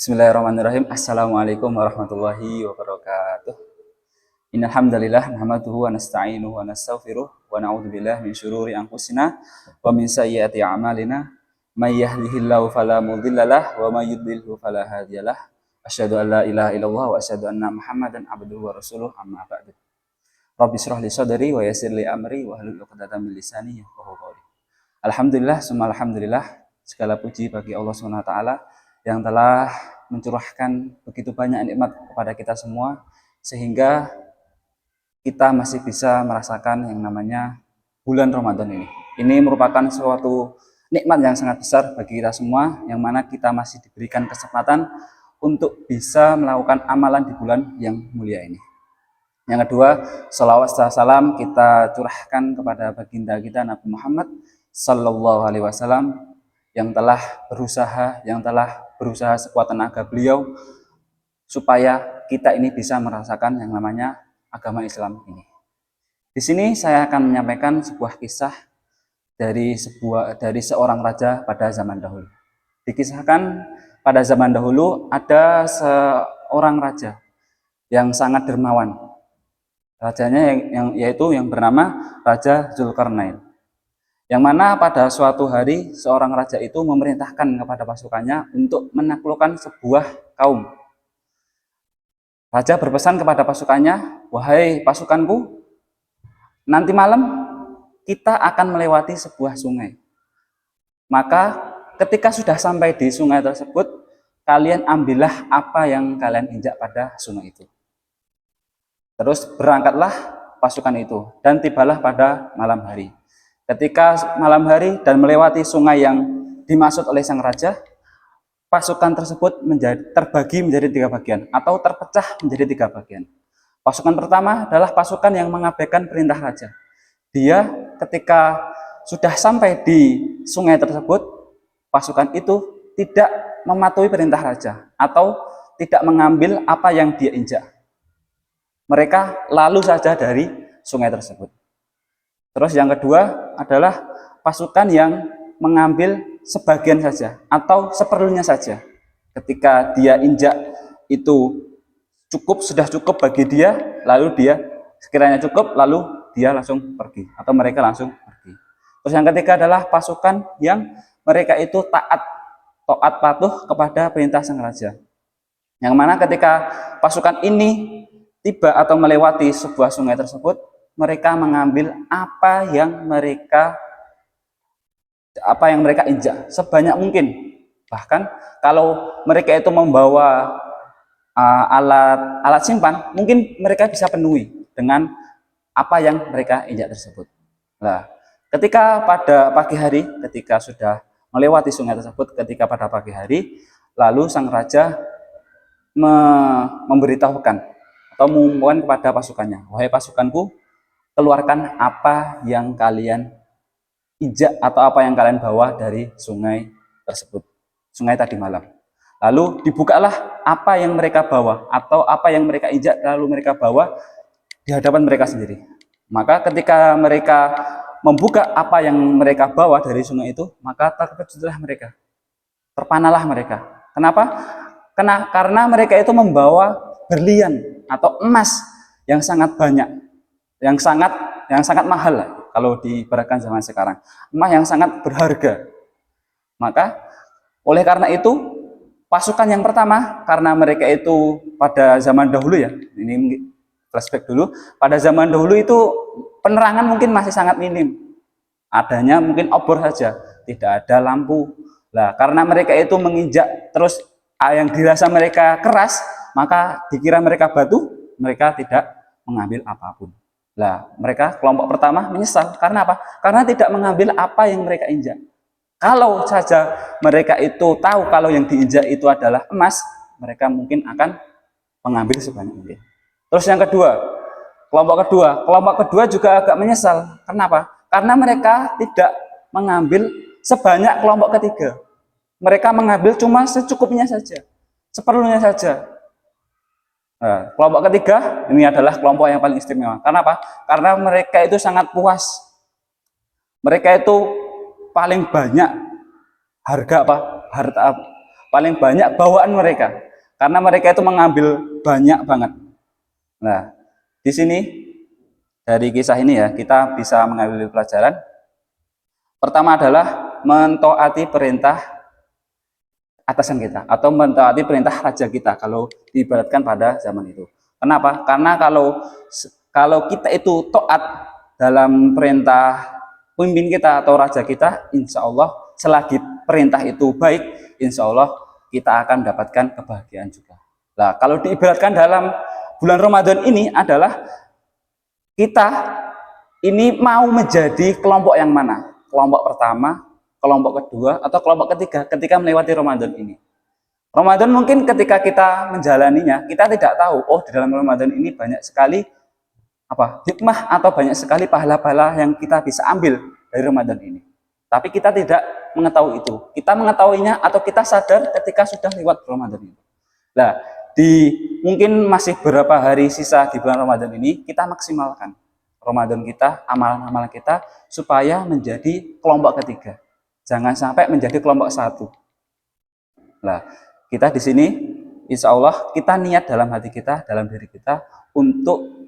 Bismillahirrahmanirrahim. Assalamualaikum warahmatullahi wabarakatuh. Innal hamdalillah nahmaduhu wa nasta'inuhu wa nastaghfiruh wa na'udzubillahi min syururi anfusina wa min sayyiati a'malina. May yahdihillahu fala mudhillalah wa may yudlilhu fala hadiyalah. Asyhadu an la ilaha illallah wa asyhadu anna Muhammadan abduhu wa rasuluh, amma ba'du. Rabbi shrah li sadri wa yassir li amri wa hlul 'uqdatam min lisani yafqahu qawli. Alhamdulillah, summa alhamdulillah. Segala puji bagi Allah Subhanahu wa taala yang telah mencurahkan begitu banyak nikmat kepada kita semua sehingga kita masih bisa merasakan yang namanya bulan Ramadan ini. Ini merupakan suatu nikmat yang sangat besar bagi kita semua, yang mana kita masih diberikan kesempatan untuk bisa melakukan amalan di bulan yang mulia ini. Yang kedua, salawat serta salam kita curahkan kepada baginda kita Nabi Muhammad Sallallahu Alaihi Wasallam yang telah berusaha sekuat tenaga beliau supaya kita ini bisa merasakan yang namanya agama Islam ini. Di sini saya akan menyampaikan sebuah kisah dari seorang raja pada zaman dahulu. Dikisahkan pada zaman dahulu ada seorang raja yang sangat dermawan. Rajanya yaitu yang bernama Raja Zulkarnain. Yang mana pada suatu hari seorang raja itu memerintahkan kepada pasukannya untuk menaklukkan sebuah kaum. Raja berpesan kepada pasukannya, "Wahai pasukanku, nanti malam kita akan melewati sebuah sungai. Maka ketika sudah sampai di sungai tersebut, kalian ambillah apa yang kalian injak pada sungai itu." Terus berangkatlah pasukan itu dan tibalah pada malam hari. Ketika malam hari dan melewati sungai yang dimaksud oleh sang raja, pasukan tersebut terbagi menjadi 3 bagian atau terpecah menjadi 3 bagian. Pasukan pertama adalah pasukan yang mengabaikan perintah raja. Dia ketika sudah sampai di sungai tersebut, pasukan itu tidak mematuhi perintah raja atau tidak mengambil apa yang dia injak. Mereka lalu saja dari sungai tersebut. Terus yang kedua adalah pasukan yang mengambil sebagian saja atau seperlunya saja. Ketika dia injak itu sudah cukup bagi dia, lalu dia sekiranya cukup, lalu dia langsung pergi atau mereka langsung pergi. Terus yang ketiga adalah pasukan yang mereka itu taat patuh kepada perintah sang raja. Yang mana ketika pasukan ini tiba atau melewati sebuah sungai tersebut, mereka mengambil apa yang mereka injak sebanyak mungkin. Bahkan kalau mereka itu membawa alat simpan, mungkin mereka bisa penuhi dengan apa yang mereka injak tersebut. Nah, ketika pada pagi hari, ketika sudah melewati sungai tersebut, ketika pada pagi hari, lalu sang raja memberitahukan atau mengumumkan kepada pasukannya, "Wahai pasukanku, keluarkan apa yang kalian injak atau apa yang kalian bawa dari sungai tersebut, sungai tadi malam." Lalu dibukalah apa yang mereka bawa atau apa yang mereka injak lalu mereka bawa di hadapan mereka sendiri. Maka ketika mereka membuka apa yang mereka bawa dari sungai itu, maka terkejutlah mereka, terpanalah mereka. Kenapa? Karena mereka itu membawa berlian atau emas yang sangat banyak, yang sangat mahal lah, kalau diibaratkan zaman sekarang, emas yang sangat berharga. Maka oleh karena itu pasukan yang pertama, karena mereka itu pada zaman dahulu ya, ini flashback dulu, pada zaman dahulu itu penerangan mungkin masih sangat minim, adanya mungkin obor saja, tidak ada lampu. Nah, karena mereka itu menginjak terus yang dirasa mereka keras, maka dikira mereka batu, mereka tidak mengambil apapun. Nah, mereka kelompok pertama menyesal. Karena apa? Karena tidak mengambil apa yang mereka injak. Kalau saja mereka itu tahu kalau yang diinjak itu adalah emas, mereka mungkin akan mengambil sebanyak mungkin. Terus yang kedua, kelompok kedua juga agak menyesal. Kenapa? Karena mereka tidak mengambil sebanyak kelompok ketiga. Mereka mengambil cuma secukupnya saja, seperlunya saja. Nah, kelompok ketiga ini adalah kelompok yang paling istimewa. Kenapa? Karena mereka itu sangat puas. Mereka itu paling banyak harta paling banyak bawaan mereka. Karena mereka itu mengambil banyak banget. Nah, di sini dari kisah ini ya, kita bisa mengambil pelajaran. Pertama adalah mentaati perintah atasan kita atau mentaati perintah raja kita kalau diibaratkan pada zaman itu. Kenapa? Karena kalau kita itu taat dalam perintah pemimpin kita atau raja kita, insya Allah selagi perintah itu baik, insya Allah kita akan mendapatkan kebahagiaan juga. Nah, kalau diibaratkan dalam bulan Ramadan ini adalah kita ini mau menjadi kelompok yang mana? Kelompok pertama, kelompok kedua, atau kelompok ketiga ketika melewati Ramadan ini. Ramadan mungkin ketika kita menjalaninya, kita tidak tahu, oh di dalam Ramadan ini banyak sekali hikmah atau banyak sekali pahala-pahala yang kita bisa ambil dari Ramadan ini. Tapi kita tidak mengetahui itu. Kita mengetahuinya atau kita sadar ketika sudah lewat Ramadan itu. Nah, mungkin masih beberapa hari sisa di bulan Ramadan ini, kita maksimalkan Ramadan kita, amalan-amalan kita, supaya menjadi kelompok ketiga. Jangan sampai menjadi kelompok satu. Nah, kita di sini, insya Allah, kita niat dalam hati kita, dalam diri kita, untuk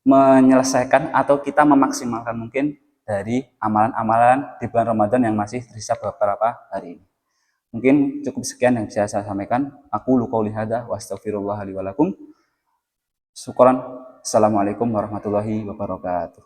menyelesaikan atau kita memaksimalkan mungkin dari amalan-amalan di bulan Ramadan yang masih tersisa beberapa hari ini. Mungkin cukup sekian yang bisa saya sampaikan. Aku qouli hadza wa astaghfirullah li wa lakum. Syukran. Assalamualaikum warahmatullahi wabarakatuh.